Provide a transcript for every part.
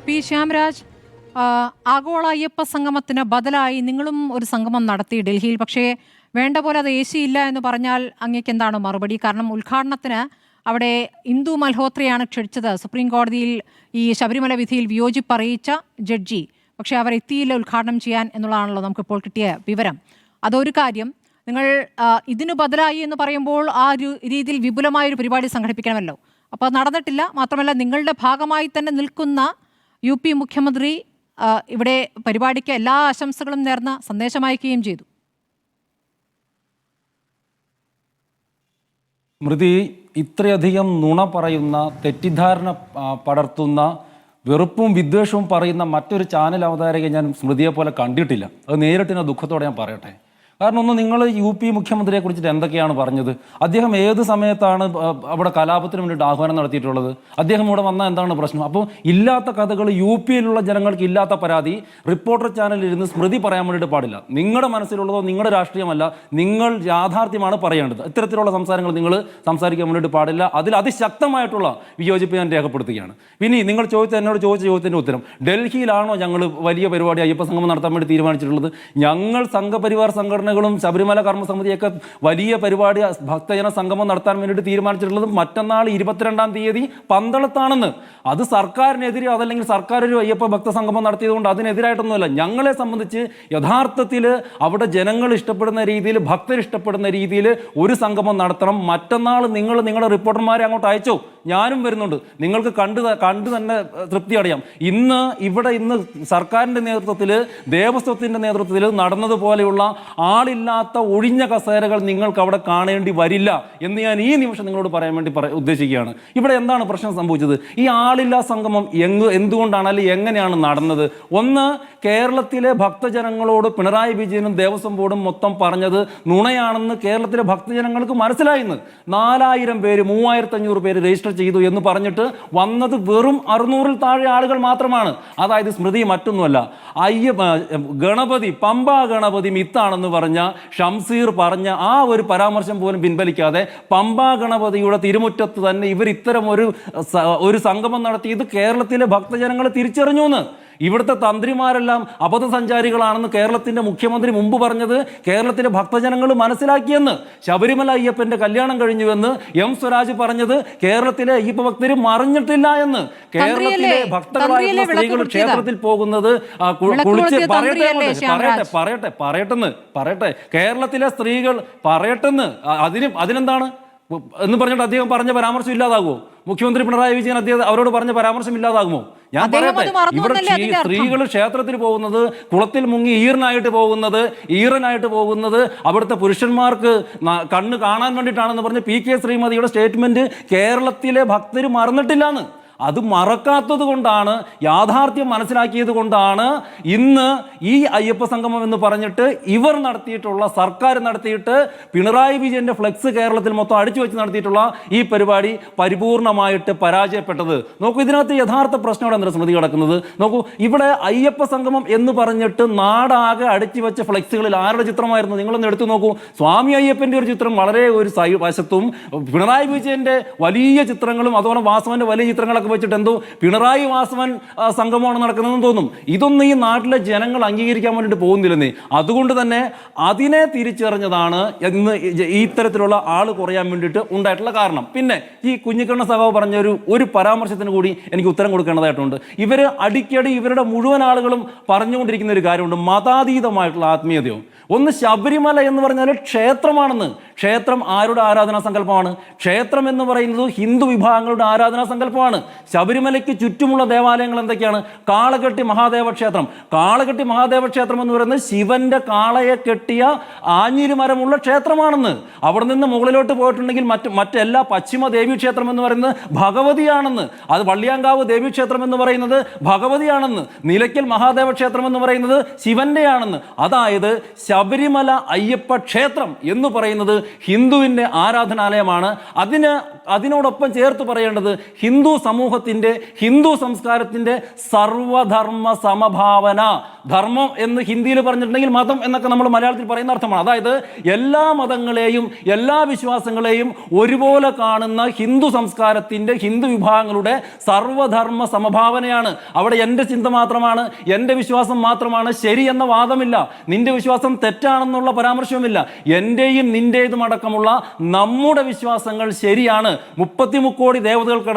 P Shyamraj, ആഗോള അയ്യപ്പ സംഗമത്തിന് ബദലായി നിങ്ങളും ഒരു സംഗമം നടത്തി ഡൽഹിയിൽ. പക്ഷേ വേണ്ട പോലെ അത് AC ഇല്ല എന്ന് പറഞ്ഞാൽ അങ്ങേക്ക് എന്താണ് മറുപടി? കാരണം ഉദ്ഘാടനത്തിന് അവിടെ ഇന്ദു മൽഹോത്രയാണ് ക്ഷണിച്ചത്. സുപ്രീം കോടതിയിൽ ഈ ശബരിമല വിധിയിൽ വിയോജിപ്പ് അറിയിച്ച ജഡ്ജി. പക്ഷേ അവർ എത്തിയില്ല ഉദ്ഘാടനം ചെയ്യാൻ എന്നുള്ളതാണല്ലോ നമുക്കിപ്പോൾ കിട്ടിയ വിവരം. അതൊരു കാര്യം. നിങ്ങൾ ഇതിനു ബദലായി എന്ന് പറയുമ്പോൾ ആ ഒരു രീതിയിൽ വിപുലമായൊരു പരിപാടി സംഘടിപ്പിക്കണമല്ലോ. അപ്പോൾ നടന്നിട്ടില്ല. മാത്രമല്ല നിങ്ങളുടെ ഭാഗമായി തന്നെ നിൽക്കുന്ന UP മുഖ്യമന്ത്രി ഇവിടെ പരിപാടിക്ക് എല്ലാ ആശംസകളും നേർന്ന സന്ദേശം അയക്കുകയും ചെയ്തു. സ്മൃതി, ഇത്രയധികം നുണ പറയുന്ന, തെറ്റിദ്ധാരണ പടർത്തുന്ന, വെറുപ്പും വിദ്വേഷവും പറയുന്ന മറ്റൊരു ചാനൽ അവതാരകയെ ഞാൻ സ്മൃതിയെ പോലെ കണ്ടിട്ടില്ല. അത് നേരിട്ടിന് ദുഃഖത്തോടെ ഞാൻ പറയട്ടെ. കാരണം ഒന്ന്, നിങ്ങൾ UP മുഖ്യമന്ത്രിയെ കുറിച്ചിട്ട് എന്തൊക്കെയാണ് പറഞ്ഞത്? അദ്ദേഹം ഏത് സമയത്താണ് അവിടെ കലാപത്തിന് വേണ്ടിയിട്ട് ആഹ്വാനം നടത്തിയിട്ടുള്ളത്? അദ്ദേഹം ഇവിടെ വന്നാൽ എന്താണ് പ്രശ്നം? അപ്പോൾ ഇല്ലാത്ത കഥകൾ, UP യിലുള്ള ജനങ്ങൾക്ക് ഇല്ലാത്ത പരാതി റിപ്പോർട്ടർ ചാനലിൽ ഇരുന്ന് സ്മൃതി പറയാൻ വേണ്ടിയിട്ട് പാടില്ല. നിങ്ങളുടെ മനസ്സിലുള്ളതോ നിങ്ങളുടെ രാഷ്ട്രീയമല്ല, നിങ്ങൾ യാഥാർത്ഥ്യമാണ് പറയേണ്ടത്. ഇത്തരത്തിലുള്ള സംസാരങ്ങൾ നിങ്ങൾ സംസാരിക്കാൻ വേണ്ടിയിട്ട് പാടില്ല. അതിൽ അതിശക്തമായിട്ടുള്ള വിയോജിപ്പ് ഞാൻ രേഖപ്പെടുത്തുകയാണ്. പിന്നെ നിങ്ങൾ എന്നോട് ചോദിച്ച ചോദ്യത്തിൻ്റെ ഉത്തരം, ഡൽഹിയിലാണോ ഞങ്ങൾ വലിയ പരിപാടി അയ്യപ്പ സംഗമം നടത്താൻ വേണ്ടി തീരുമാനിച്ചിട്ടുള്ളത്? ഞങ്ങൾ സംഘപരിവാർ സംഘടനകളും ശബരിമല കർമ്മസമിതിയൊക്കെ വലിയ പരിപാടി ഭക്തജന സംഗമം നടത്താൻ വേണ്ടിയിട്ട് തീരുമാനിച്ചിട്ടുള്ളത് മറ്റന്നാൾ 22-ാം തീയതി പന്തളത്താണെന്ന്. അത് സർക്കാരിനെതിരെ, അതല്ലെങ്കിൽ സർക്കാർ ഒരു അയ്യപ്പ ഭക്ത സംഗമം നടത്തിയതുകൊണ്ട് അതിനെതിരായിട്ടൊന്നുമല്ല. ഞങ്ങളെ സംബന്ധിച്ച് യഥാർത്ഥത്തിൽ അവിടെ ജനങ്ങൾ ഇഷ്ടപ്പെടുന്ന രീതിയിൽ, ഭക്തർ ഇഷ്ടപ്പെടുന്ന രീതിയിൽ ഒരു സംഗമം നടത്തണം. മറ്റന്നാൾ നിങ്ങളുടെ റിപ്പോർട്ടർമാരെ അങ്ങോട്ട് അയച്ചോ, ഞാനും വരുന്നുണ്ട്. നിങ്ങൾക്ക് കണ്ടു തന്നെ തൃപ്തി അടയാം. ഇന്ന് സർക്കാരിൻ്റെ നേതൃത്വത്തിൽ, ദേവസ്വത്തിൻ്റെ നേതൃത്വത്തിൽ നടന്നതുപോലെയുള്ള ആളില്ലാത്ത ഒഴിഞ്ഞ കസേരകൾ നിങ്ങൾക്ക് അവിടെ കാണേണ്ടി വരില്ല എന്ന് ഞാൻ ഈ നിമിഷം നിങ്ങളോട് പറയാൻ വേണ്ടി ഉദ്ദേശിക്കുകയാണ്. ഇവിടെ എന്താണ് പ്രശ്നം സംഭവിച്ചത്? ഈ ആളില്ലാ സംഗമം എന്തുകൊണ്ടാണ്, അല്ലെങ്കിൽ എങ്ങനെയാണ് നടന്നത്? ഒന്ന്, കേരളത്തിലെ ഭക്തജനങ്ങളോട് പിണറായി വിജയനും ദേവസ്വം ബോർഡും മൊത്തം പറഞ്ഞത് നുണയാണെന്ന് കേരളത്തിലെ ഭക്തജനങ്ങൾക്ക് മനസ്സിലായിന്ന്. 4000 പേര്, 3500 പേര് രജിസ്റ്റർ ചെയ്തു എന്ന് പറഞ്ഞിട്ട് വന്നത് വെറും 600-ൽ താഴെ ആളുകൾ മാത്രമാണ്. അതായത് സ്മൃതി, മറ്റൊന്നുമല്ല, ഗണപതി, പമ്പ ഗണപതി മിത്താണെന്ന് പറഞ്ഞ ഷംസീർ പറഞ്ഞ ആ ഒരു പരാമർശം പോലും പിൻവലിക്കാതെ പമ്പ ഗണപതിയുടെ തിരുമുറ്റത്ത് തന്നെ ഇവർ ഇത്തരം ഒരു സംഗമം നടത്തി. ഇത് കേരളത്തിലെ ഭക്തജനങ്ങൾ തിരിച്ചറിഞ്ഞു എന്ന്. ഇവിടുത്തെ തന്ത്രിമാരെല്ലാം അബദ്ധസഞ്ചാരികളാണെന്ന് കേരളത്തിൻ്റെ മുഖ്യമന്ത്രി മുമ്പ് പറഞ്ഞത് കേരളത്തിലെ ഭക്തജനങ്ങൾ മനസ്സിലാക്കിയെന്ന്. ശബരിമല അയ്യപ്പൻ്റെ കല്യാണം കഴിഞ്ഞുവെന്ന് M സ്വരാജ് പറഞ്ഞത് കേരളത്തിലെ അയ്യപ്പ ഭക്തർ മറിഞ്ഞിട്ടില്ല എന്ന്. കേരളത്തിലെ ഭക്തകളായിട്ടുള്ള സ്ത്രീകൾ ക്ഷേത്രത്തിൽ പോകുന്നത് കുളിച്ച് പറയട്ടെ കേരളത്തിലെ സ്ത്രീകൾ പറയട്ടെന്ന്. അതിനെന്താണ് എന്ന് പറഞ്ഞിട്ട് അദ്ദേഹം പറഞ്ഞ പരാമർശം ഇല്ലാതാകുമോ? മുഖ്യമന്ത്രി പിണറായി വിജയൻ അവരോട് പറഞ്ഞ പരാമർശം ഇല്ലാതാകുമോ? ഞാൻ പറയട്ടെ, ഇവിടെ സ്ത്രീകൾ ക്ഷേത്രത്തിൽ പോകുന്നത്, കുളത്തിൽ മുങ്ങി ഈറനായിട്ട് പോകുന്നത് അവിടുത്തെ പുരുഷന്മാർക്ക് കണ്ണ് കാണാൻ വേണ്ടിയിട്ടാണെന്ന് പറഞ്ഞ് PK ശ്രീമതിയുടെ സ്റ്റേറ്റ്മെന്റ് കേരളത്തിലെ ഭക്തർ മറന്നിട്ടില്ലാന്ന്. അത് മറക്കാത്തത് കൊണ്ടാണ്, യാഥാർത്ഥ്യം മനസ്സിലാക്കിയത് കൊണ്ടാണ് ഇന്ന് ഈ അയ്യപ്പ സംഗമം എന്ന് പറഞ്ഞിട്ട് ഇവർ നടത്തിയിട്ടുള്ള, സർക്കാർ നടത്തിയിട്ട് പിണറായി വിജയന്റെ ഫ്ലെക്സ് കേരളത്തിൽ മൊത്തം അടിച്ചു വെച്ച് നടത്തിയിട്ടുള്ള ഈ പരിപാടി പരിപൂർണമായിട്ട് പരാജയപ്പെട്ടത്. നോക്കൂ, ഇതിനകത്ത് യഥാർത്ഥ പ്രശ്നം ഇവിടെ സ്മൃതി കിടക്കുന്നത്. നോക്കൂ, ഇവിടെ അയ്യപ്പ സംഗമം എന്ന് പറഞ്ഞിട്ട് നാടാകെ അടിച്ചു വെച്ച ഫ്ലെക്സുകളിൽ ആരുടെ ചിത്രമായിരുന്നു? നിങ്ങളൊന്ന് എടുത്തു നോക്കൂ. സ്വാമി അയ്യപ്പന്റെ ഒരു ചിത്രം വളരെ ഒരു വശത്തും, പിണറായി വിജയന്റെ വലിയ ചിത്രങ്ങളും അതുപോലെ വാസവന്റെ വലിയ ചിത്രങ്ങളൊക്കെ വെച്ചിട്ട് എന്തോ പിണറായി വാസവൻ സംഗമമാണ് നടക്കുന്നതെന്ന് തോന്നും. ഇതൊന്നും ഈ നാട്ടിലെ ജനങ്ങൾ അംഗീകരിക്കാൻ വേണ്ടിയിട്ട് പോകുന്നില്ലെന്നേ. അതുകൊണ്ട് തന്നെ അതിനെ തിരിച്ചറിഞ്ഞതാണ് ഇന്ന് ഇത്തരത്തിലുള്ള ആൾ കുറയാൻ വേണ്ടിയിട്ട് ഉണ്ടായിട്ടുള്ള കാരണം. പിന്നെ ഈ കുഞ്ഞിക്കണ്ണ സഖാവ് പറഞ്ഞ ഒരു പരാമർശത്തിന് കൂടി എനിക്ക് ഉത്തരം കൊടുക്കേണ്ടതായിട്ടുണ്ട്. ഇവർ അടിക്കടി ഇവരുടെ മുഴുവൻ ആളുകളും പറഞ്ഞുകൊണ്ടിരിക്കുന്ന ഒരു കാര്യമുണ്ട്, മതാതീതമായിട്ടുള്ള ആത്മീയതയോ. ഒന്ന്, ശബരിമല എന്ന് പറഞ്ഞാൽ ക്ഷേത്രമാണെന്ന്. ക്ഷേത്രം ആരുടെ ആരാധനാ സങ്കല്പമാണ്? ക്ഷേത്രം എന്ന് പറയുന്നത് ഹിന്ദു വിഭാഗങ്ങളുടെ ആരാധനാ സങ്കല്പമാണ്. ശബരിമലയ്ക്ക് ചുറ്റുമുള്ള ദേവാലയങ്ങൾ എന്തൊക്കെയാണ്? കാളകെട്ടി മഹാദേവ ക്ഷേത്രം. കാളകെട്ടി മഹാദേവ ക്ഷേത്രം എന്ന് പറയുന്നത് ശിവന്റെ കാളയെ കെട്ടിയ ആഞ്ഞിലിമരമുള്ള ക്ഷേത്രമാണെന്ന്. അവിടെ നിന്ന് മുകളിലോട്ട് പോയിട്ടുണ്ടെങ്കിൽ മറ്റെല്ലാ പശ്ചിമ ദേവീക്ഷേത്രം എന്ന് പറയുന്നത് ഭഗവതിയാണെന്ന്. അത് വള്ളിയാങ്കാവ് ദേവീക്ഷേത്രം എന്ന് പറയുന്നത് ഭഗവതിയാണെന്ന്. നിലയ്ക്കൽ മഹാദേവ ക്ഷേത്രം എന്ന് പറയുന്നത് ശിവന്റെയാണെന്ന്. അതായത് ശബരിമല അയ്യപ്പ ക്ഷേത്രം എന്ന് പറയുന്നത് ഹിന്ദുവിൻ്റെ ആരാധനാലയമാണ്. അതിനോടൊപ്പം ചേർത്ത് പറയേണ്ടത് ഹിന്ദു സമൂഹ സമൂഹത്തിന്റെ ഹിന്ദു സംസ്കാരത്തിന്റെ സർവധർമ്മ സമഭാവന. ധർമ്മം എന്ന് ഹിന്ദിയിൽ പറഞ്ഞിട്ടുണ്ടെങ്കിൽ മതം എന്നൊക്കെ നമ്മൾ മലയാളത്തിൽ പറയുന്ന അർത്ഥമാണ്. അതായത് എല്ലാ മതങ്ങളെയും എല്ലാ വിശ്വാസങ്ങളെയും ഒരുപോലെ കാണുന്ന ഹിന്ദു സംസ്കാരത്തിന്റെ ഹിന്ദു വിഭാഗങ്ങളുടെ സർവധർമ്മ സമഭാവനയാണ്. അവിടെ എൻ്റെ ചിന്ത മാത്രമാണ്, എൻ്റെ വിശ്വാസം മാത്രമാണ് ശരി എന്ന വാദമില്ല. നിന്റെ വിശ്വാസം തെറ്റാണെന്നുള്ള പരാമർശവുമില്ല. എൻ്റെയും നിന്റേതും അടക്കമുള്ള നമ്മുടെ വിശ്വാസങ്ങൾ ശരിയാണ്. 33 കോടി ദേവതകൾക്ക്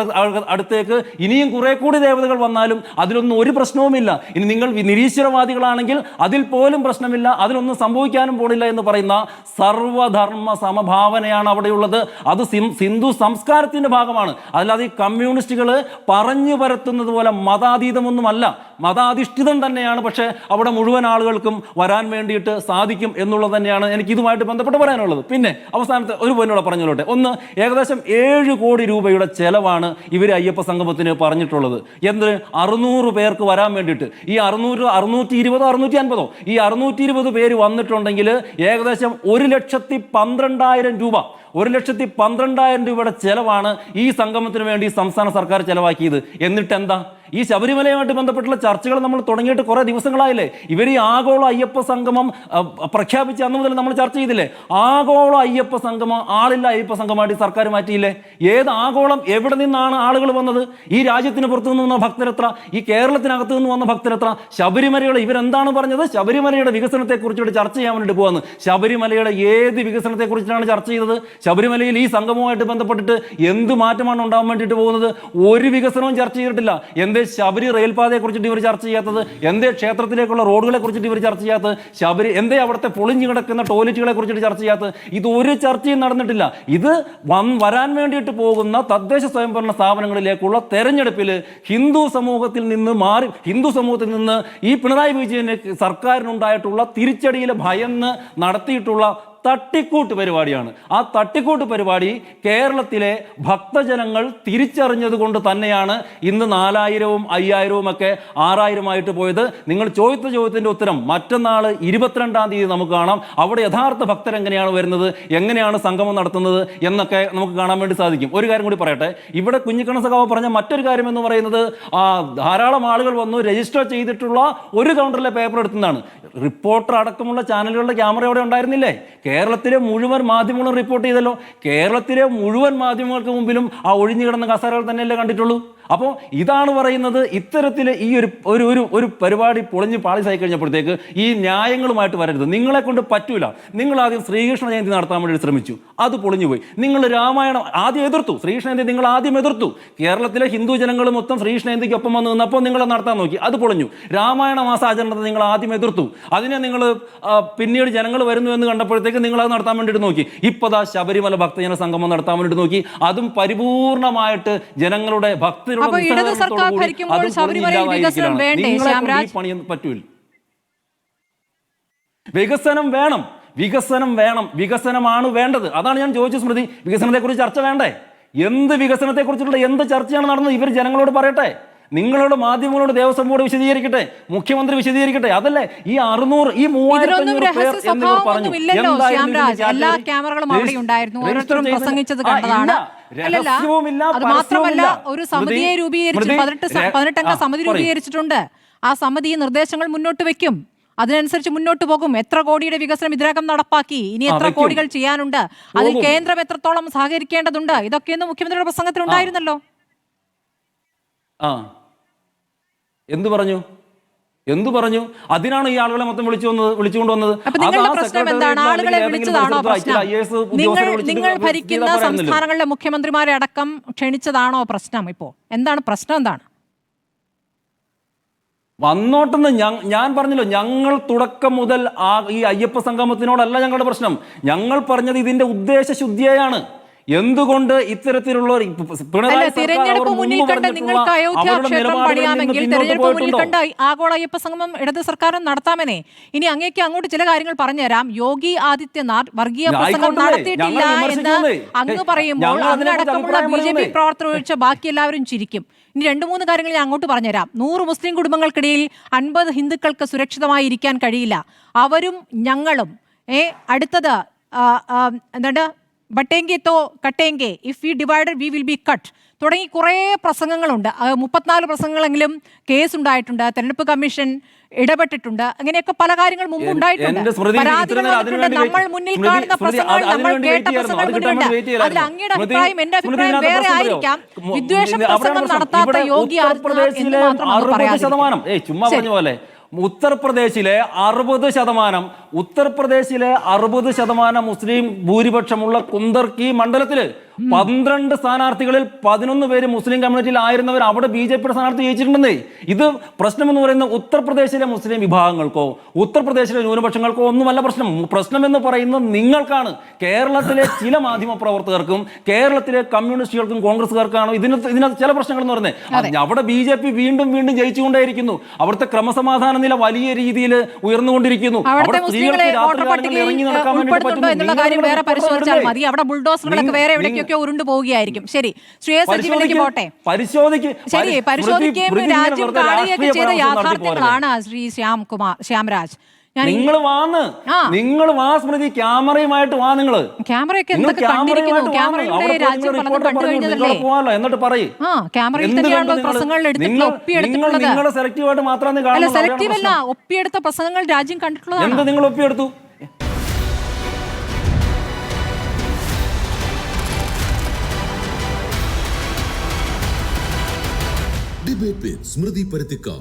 അടുത്തേക്ക് ഇനിയും കുറെ കൂടി ദേവതകൾ വന്നാലും അതിലൊന്നും ഒരു പ്രശ്നവുമില്ല. ഇനി നിങ്ങൾ നിരീശ്വരവാദികളാണെങ്കിൽ അതിൽ പോലും പ്രശ്നമില്ല, അതിലൊന്നും സംഭവിക്കാനും പോണില്ല എന്ന് പറയുന്ന സർവധർമ്മ സമഭാവനയാണ് അവിടെയുള്ളത്. അത് ഹിന്ദു സംസ്കാരത്തിന്റെ ഭാഗമാണ്. അല്ലാതെ ഈ കമ്മ്യൂണിസ്റ്റുകൾ പറഞ്ഞു പരത്തുന്നത് പോലെ മതാതീതമൊന്നുമല്ല, മതാധിഷ്ഠിതം തന്നെയാണ്. പക്ഷേ അവിടെ മുഴുവൻ ആളുകൾക്കും വരാൻ വേണ്ടിയിട്ട് സാധിക്കും എന്നുള്ളത് തന്നെയാണ് എനിക്ക് ഇതുമായിട്ട് ബന്ധപ്പെട്ട് പറയാനുള്ളത്. പിന്നെ അവസാനത്തെ ഒരു പോയിന്റോടെ പറഞ്ഞോട്ടെ. ഒന്ന്, ഏകദേശം 7 കോടി രൂപയുടെ ചെലവാണ് ഇവർ അയ്യപ്പ സംഗമത്തിന് പറഞ്ഞിട്ടുള്ളത്. എന്ത് 600 പേർക്ക് വരാൻ വേണ്ടിയിട്ട്. ഈ 620 650 ഈ 620 പേര് വന്നിട്ടുണ്ടെങ്കിൽ ഏകദേശം 1,12,000 രൂപ 1,12,000 രൂപയുടെ ചെലവാണ് ഈ സംഗമത്തിന് വേണ്ടി സംസ്ഥാന സർക്കാർ ചെലവാക്കിയത്. എന്നിട്ട് എന്താ? ഈ ശബരിമലയുമായിട്ട് ബന്ധപ്പെട്ടുള്ള ചർച്ചകൾ നമ്മൾ തുടങ്ങിയിട്ട് കുറേ ദിവസങ്ങളായില്ലേ? ഇവർ ഈ ആഗോള അയ്യപ്പ സംഗമം പ്രഖ്യാപിച്ച അന്ന് മുതൽ നമ്മൾ ചർച്ച ചെയ്തില്ലേ? ആഗോള അയ്യപ്പ സംഗമം ആളില്ല അയ്യപ്പ സംഗമമായിട്ട് സർക്കാർ മാറ്റിയില്ലേ? ഏത് ആഗോളം? എവിടെ നിന്നാണ് ആളുകൾ വന്നത്? ഈ രാജ്യത്തിന് പുറത്തു നിന്ന് വന്ന ഭക്തരെത്ര? ഈ കേരളത്തിനകത്ത് നിന്ന് വന്ന ഭക്തരെത്ര? ശബരിമലയുടെ ഇവരെന്താണ് പറഞ്ഞത്? ശബരിമലയുടെ വികസനത്തെക്കുറിച്ചുകൂടി ചർച്ച ചെയ്യാൻ വേണ്ടിയിട്ട് പോകുന്നത്. ശബരിമലയുടെ ഏത് വികസനത്തെക്കുറിച്ചാണ് ചർച്ച ചെയ്തത്? ശബരിമലയിൽ ഈ സംഗമവുമായിട്ട് ബന്ധപ്പെട്ടിട്ട് എന്ത് മാറ്റമാണ് ഉണ്ടാകാൻ വേണ്ടിയിട്ട് പോകുന്നത്? ഒരു വികസനവും ചർച്ച ചെയ്തിട്ടില്ല. എന്തേ ശബരി റെയിൽപാതയെ കുറിച്ചിട്ട് ഇവർ ചർച്ച ചെയ്യാത്തത്? എന്തേ ക്ഷേത്രത്തിലേക്കുള്ള റോഡുകളെ കുറിച്ചിട്ട് ഇവർ ചർച്ച ചെയ്യാത്തത്? എന്തേ അവിടുത്തെ പൊളിഞ്ഞു കിടക്കുന്ന ടോയ്ലറ്റുകളെ കുറിച്ചിട്ട് ചർച്ച ചെയ്യാത്തത്? ഇത് ചർച്ചയും നടന്നിട്ടില്ല. ഇത് വരാൻ വേണ്ടിയിട്ട് പോകുന്ന തദ്ദേശ സ്വയംഭരണ സ്ഥാപനങ്ങളിലേക്കുള്ള തെരഞ്ഞെടുപ്പിൽ ഹിന്ദു സമൂഹത്തിൽ നിന്ന് ഈ പിണറായി വിജയന് സർക്കാരിനുണ്ടായിട്ടുള്ള തിരിച്ചടിയിൽ ഭയന്ന് നടത്തിയിട്ടുള്ള തട്ടിക്കൂട്ട് പരിപാടിയാണ്. ആ തട്ടിക്കൂട്ട് പരിപാടി കേരളത്തിലെ ഭക്തജനങ്ങൾ തിരിച്ചറിഞ്ഞത് കൊണ്ട് തന്നെയാണ് ഇന്ന് 4000-ഉം 5000-ഉം ഒക്കെ 6000-ആയിട്ട് പോയത്. നിങ്ങൾ ചോദിച്ച ചോദ്യത്തിൻ്റെ ഉത്തരം മറ്റന്നാൾ 22-ാം തീയതി നമുക്ക് കാണാം. അവിടെ യഥാർത്ഥ ഭക്തർ എങ്ങനെയാണ് വരുന്നത്, എങ്ങനെയാണ് സംഗമം നടത്തുന്നത് എന്നൊക്കെ നമുക്ക് കാണാൻ വേണ്ടി സാധിക്കും. ഒരു കാര്യം കൂടി പറയട്ടെ. ഇവിടെ കുഞ്ഞിക്കണ്ണൻ സഖാവ് പറഞ്ഞ മറ്റൊരു കാര്യം എന്ന് പറയുന്നത് ധാരാളം ആളുകൾ വന്നു രജിസ്റ്റർ ചെയ്തിട്ടുള്ള ഒരു കൗണ്ടറിലെ പേപ്പർ എടുത്തുന്നതാണ്. റിപ്പോർട്ടർ അടക്കമുള്ള ചാനലുകളുടെ ക്യാമറ അവിടെ ഉണ്ടായിരുന്നില്ലേ? കേരളത്തിലെ മുഴുവൻ മാധ്യമങ്ങളും റിപ്പോർട്ട് ചെയ്തല്ലോ. കേരളത്തിലെ മുഴുവൻ മാധ്യമങ്ങൾക്ക് മുമ്പിലും ആ ഒഴിഞ്ഞു കിടന്ന കസേരകൾ തന്നെയല്ലേ കണ്ടിട്ടുള്ളൂ. അപ്പോൾ ഇതാണ് പറയുന്നത്. ഇത്തരത്തിൽ ഈ ഒരു പരിപാടി പൊളിഞ്ഞ് പാളിസായി കഴിഞ്ഞപ്പോഴത്തേക്ക് ഈ ന്യായങ്ങളുമായിട്ട് വരരുത്. നിങ്ങളെ കൊണ്ട് പറ്റൂല. നിങ്ങൾ ആദ്യം ശ്രീകൃഷ്ണ ജയന്തി നടത്താൻ വേണ്ടി ശ്രമിച്ചു, അത് പൊളിഞ്ഞുപോയി. നിങ്ങൾ രാമായണം ആദ്യം എതിർത്തു. ശ്രീകൃഷ്ണ ജയന്തി നിങ്ങൾ ആദ്യം എതിർത്തു. കേരളത്തിലെ ഹിന്ദു ജനങ്ങൾ മൊത്തം ശ്രീകൃഷ്ണ ജയന്തിക്ക് ഒപ്പം വന്ന് നിന്നപ്പോൾ നിങ്ങൾ നടത്താൻ നോക്കി, അത് പൊളിഞ്ഞു. രാമായണ മാസാചരണത്തെ നിങ്ങൾ ആദ്യം എതിർത്തു. അതിനെ നിങ്ങൾ പിന്നീട് ജനങ്ങൾ വരുന്നു എന്ന് കണ്ടപ്പോഴത്തേക്ക് നിങ്ങൾ അത് നടത്താൻ വേണ്ടിയിട്ട് നോക്കി. ഇപ്പതാ ശബരിമല ഭക്തജന സംഗമം നടത്താൻ വേണ്ടിയിട്ട് നോക്കി. അതും പരിപൂർണമായിട്ട് ജനങ്ങളുടെ ഭക്തരുടെ ഇടത് സർക്കാർ ഭരിക്കുമ്പോൾ ശബരിമലയിൽ വികസനം വേണ്ടേ? പറ്റൂല. വികസനം വേണം. വികസനമാണ് വേണ്ടത്. അതാണ് ഞാൻ ചോദിച്ചത് സ്മൃതി. വികസനത്തെക്കുറിച്ച് ചർച്ച വേണ്ടേ? എന്ത് വികസനത്തെക്കുറിച്ചുള്ള എന്ത് ചർച്ചയാണ് നടന്നത്? ഇവർ ജനങ്ങളോട് പറയട്ടെ. നിങ്ങളോട് മാധ്യമങ്ങളോട് ദേവസ്വം ബോർഡ് വിശദീകരിക്കട്ടെ, മുഖ്യമന്ത്രി വിശദീകരിക്കട്ടെ. അതല്ലേ ഈ 600 ഈ 3500 എല്ലാ ക്യാമറകളും അവിടെ ഉണ്ടായിരുന്നു. ഓരോരുത്തരും പ്രസംഗിച്ചത് കണ്ടതാണ്. അത് മാത്രമല്ല, ഒരു സമിതിയെ രൂപീകരിച്ച് 18 സമിതി രൂപീകരിച്ചിട്ടുണ്ട്. ആ സമിതി നിർദ്ദേശങ്ങൾ മുന്നോട്ട് വെക്കും, അതിനനുസരിച്ച് മുന്നോട്ട് പോകും. എത്ര കോടിയുടെ വികസനം ഇതിനകം നടപ്പാക്കി, ഇനി എത്ര കോടികൾ ചെയ്യാനുണ്ട്, അതിൽ കേന്ദ്രം എത്രത്തോളം സഹകരിക്കേണ്ടതുണ്ട്, ഇതൊക്കെയൊന്നും മുഖ്യമന്ത്രിയുടെ പ്രസംഗത്തിൽ ഉണ്ടായിരുന്നല്ലോ. എന്തു പറഞ്ഞു? അതിനാണ് ഈ ആളുകളെ മൊത്തം വിളിച്ചുകൊണ്ടുവന്നത്. നിങ്ങൾ ഭരിക്കുന്ന സംസ്ഥാനങ്ങളിലെ മുഖ്യമന്ത്രിമാരെ അടക്കം ക്ഷണിച്ചതാണോ പ്രശ്നം? ഇപ്പോ എന്താണ് പ്രശ്നം? എന്താണ് വന്നോട്ടെന്ന് ഞാൻ പറഞ്ഞല്ലോ. ഞങ്ങൾ തുടക്കം മുതൽ ഈ അയ്യപ്പ സംഗമത്തിനോടല്ല ഞങ്ങളുടെ പ്രശ്നം. ഞങ്ങൾ പറഞ്ഞത് ഇതിന്റെ ഉദ്ദേശശുദ്ധിയാണ്. എന്തുകൊണ്ട് ഇത്തരത്തിലുള്ള തെരഞ്ഞെടുപ്പ് മുന്നിൽ കണ്ട് നിങ്ങൾക്ക് അയോധ്യ ക്ഷേത്രം പണിയാമെങ്കിൽ തെരഞ്ഞെടുപ്പ് മുന്നിൽ കണ്ട് ആഗോള അയ്യപ്പ സംഗമം ഇടത് സർക്കാരും നടത്താമെന്നേ. ഇനി അങ്ങേക്ക് അങ്ങോട്ട് ചില കാര്യങ്ങൾ പറഞ്ഞുതരാം. യോഗി ആദിത്യനാഥ് വർഗീയ പ്രസംഗം നടത്തിയിട്ടില്ല എന്ന് അങ്ങ് പറയുമ്പോൾ അങ്ങടക്കമുള്ള BJP പ്രവർത്തകർ ഒഴിച്ച് ബാക്കി എല്ലാവരും ചിരിക്കും. ഇനി 2-3 കാര്യങ്ങൾ ഞാൻ അങ്ങോട്ട് പറഞ്ഞുതരാം. 100 മുസ്ലിം കുടുംബങ്ങൾക്കിടയിൽ 50 ഹിന്ദുക്കൾക്ക് സുരക്ഷിതമായി ഇരിക്കാൻ കഴിയില്ല. അവരും ഞങ്ങളും അടുത്തത് എന്താണ് ബട്ടേങ്കെ തോ കട്ടേങ്കെ, if we divided we will be cut തുടങ്ങി കുറേ പ്രസംഗങ്ങളുണ്ട്. 34 പ്രസംഗങ്ങളെങ്കിലും കേസ് ഉണ്ടായിട്ടുണ്ട്, തെരഞ്ഞെടുപ്പ് കമ്മീഷൻ ഇടപെട്ടിട്ടുണ്ട്, അങ്ങനെയൊക്കെ പല കാര്യങ്ങൾ മുമ്പ് ഉണ്ടായിട്ടുണ്ട്. പരാതികൾ വന്നിട്ടുണ്ട്. നമ്മൾ മുന്നിൽ കാണുന്ന പ്രസംഗങ്ങൾ, നമ്മൾ കേട്ട പ്രസംഗങ്ങൾ മുന്നിലുണ്ട്. അതിൽ അങ്ങയുടെ അഭിപ്രായം എന്റെ അഭിപ്രായം വേറെ ആയിരിക്കാം. വിദ്വേഷ പ്രസംഗം നടത്താത്ത യോഗി ആദിത്യനാഥ് എന്ന് മാത്രം നമുക്ക് പറയാം. ചുമ്മാ പറഞ്ഞ പോലെ ഉത്തർപ്രദേശിലെ 60% മുസ്ലിം ഭൂരിപക്ഷമുള്ള കുന്ദർക്കി മണ്ഡലത്തില് 12 സ്ഥാനാർത്ഥികളിൽ 11 പേര് മുസ്ലിം കമ്മ്യൂണിറ്റിയിൽ ആയിരുന്നവർ അവിടെ BJP സ്ഥാനാർത്ഥി ജയിച്ചിട്ടുണ്ടെന്നേ. ഇത് പ്രശ്നം എന്ന് പറയുന്നത് ഉത്തർപ്രദേശിലെ മുസ്ലിം വിഭാഗങ്ങൾക്കോ ഉത്തർപ്രദേശിലെ ന്യൂനപക്ഷങ്ങൾക്കോ ഒന്നുമല്ല പ്രശ്നം എന്ന് പറയുന്നത് നിങ്ങൾക്കാണ്. കേരളത്തിലെ ചില മാധ്യമ പ്രവർത്തകർക്കും കേരളത്തിലെ കമ്മ്യൂണിസ്റ്റുകൾക്കും കോൺഗ്രസ്സുകാർക്കാണ് ഇതിനകത്ത് ചില പ്രശ്നങ്ങൾ എന്ന് പറയുന്നത്. അവിടെ BJP വീണ്ടും ജയിച്ചുകൊണ്ടേയിരിക്കുന്നു. അവിടുത്തെ ക്രമസമാധാന നില വലിയ രീതിയിൽ ഉയർന്നുകൊണ്ടിരിക്കുന്നു. അവിടെ സ്ത്രീകൾക്ക് ഇറങ്ങി നടക്കാൻ വേണ്ടി പറ്റും. ഉരുണ്ടു പോവുകയായിരിക്കും. ശരി, സജീവനിലേക്ക് പോട്ടെ. ശരി, പരിശോധിക്കുകയും രാജ്യം കാണുകയൊക്കെ ചെയ്ത യാഥാർത്ഥ്യങ്ങളാണ് ശ്രീ ശ്യാംരാജ്. നിങ്ങൾ വാ സ്മൃതി, ക്യാമറയുമായിട്ട് വാ. ക്യാമറയൊക്കെ എന്തൊക്കെ കണ്ടിരിക്കുന്നു? ക്യാമറയുടെ രാജ്യം പലതും കണ്ടു കഴിഞ്ഞതല്ലേ? എന്നിട്ട് പറയും ക്യാമറയിൽ തന്നെയാണല്ലോ പ്രസംഗങ്ങൾ എടുത്തിട്ടുള്ളത്, ഒപ്പിയെടുത്തിട്ടുള്ളത്. സെലക്റ്റീവ് അല്ല, ഒപ്പിയെടുത്ത പ്രസംഗങ്ങൾ രാജ്യം കണ്ടിട്ടുള്ളതാണ്. നിങ്ങൾ ഒപ്പിയെടുത്തു. Debate with Smriti Parithikar.